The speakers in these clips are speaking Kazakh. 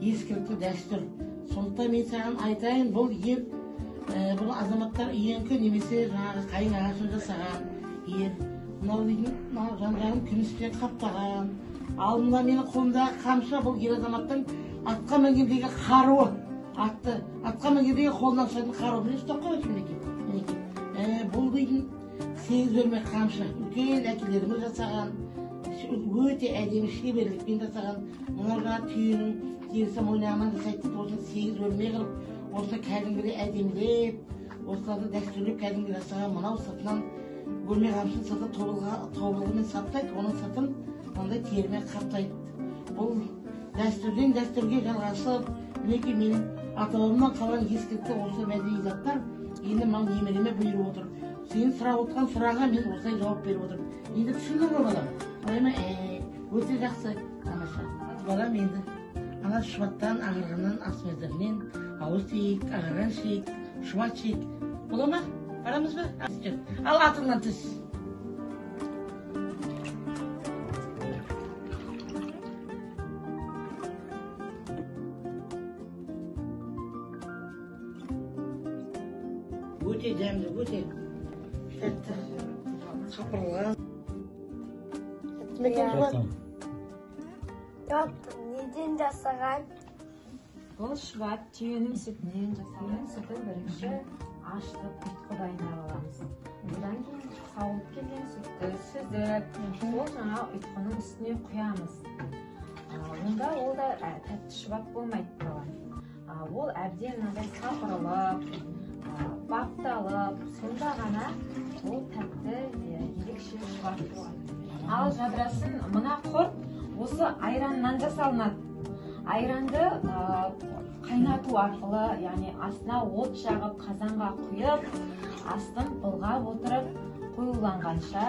ескілікті дәстүр. Сондықтан мен саған айтайын, бұл ер, бұл азаматтар үйеңкі немесе жаңағы қайын ағасын жасаған ер. Мынау дейтін, жан-жағын күміспен қаптаған. Алдында менің қолымдағы қамшы, бұл ер азаматтың атқа мінгендегі қаруы. Атқа мінгендегі қолынан ұстайтын қаруы. Міне ұстап қойшы мінекей. Бұл дейтін 8 өрме қамшы. Үлкен әкелеріміз жасаған. Өте әдемі шеберлікпен жасаған. Мынау жаңа түйенің терісі мойнағынан жасайды. Осыны 8 өрме қылып, осыны кәдімгідей әдемілеп, осыларды дәстүрлеп кәдімгі жасаған. Мынау сыртынан өрме қамшының сырты тобылғымен саптайды, оның сыртын мынандай терімен қаптайды. Бұл дәстүрден дәстүрге жалғасып, мінекей менің ата-бабамнан қалған ескілікті осы мәдени заттар енді маған немереме бұйырып отыр. Сенің сұрап отқан сұрағыңа мен осылай жауап беріп отырмын. Енді түсіндің ғой балам? Олай ма? Өте жақсы. Тамаша. Балам енді ана шұбаттан, ағарғаннан, ас мәзірінен ауыз тиік, ағарған шейік, шұбат шейік. Бола ма? Барамыз ба? Ал атыңнан түс. Өте дәмді, өте тәтті, қапырылған. Неден жасаған? Бұл шұбат түйенің сүтінен жасалған. Сүті бірінші ашытып ұйтқыдайына аламыз. Одан кейін сауылып келген сүтті сүзіп, ол жаңа ұйтқының үстіне құямыз. Онда ол да тәтті шұбат болмайды болған. Ол әбден сапырылып, бапталып, сонда ғана ол тәтті ерекше шұбат болады. Ал жадырасын мына құрт осы айраннан жасалынады. Айранды қайнату арқылы, яғни астына от жағып, қазанға құйып, астын былғап отырып, қоюланғанша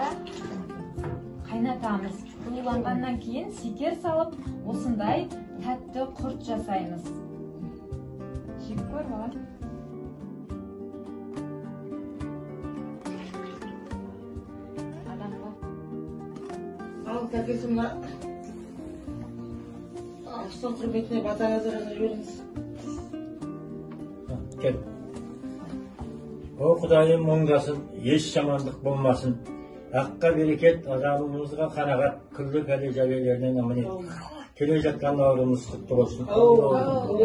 қайнатамыз. Қоюланғаннан кейін секер салып, осындай тәтті құрт жасаймыз. Жеп көр бала. Ал кәкесі мына Астан құрметіне батаңызды жаза жіберіңіз. Кел. О Құдайым оңдасын, еш жамандық болмасын. Аққа берекет, азабымызға қанағат, күлді кәле жәлелерінен аман ет. Келе жатқан наурымыз құтты болсын.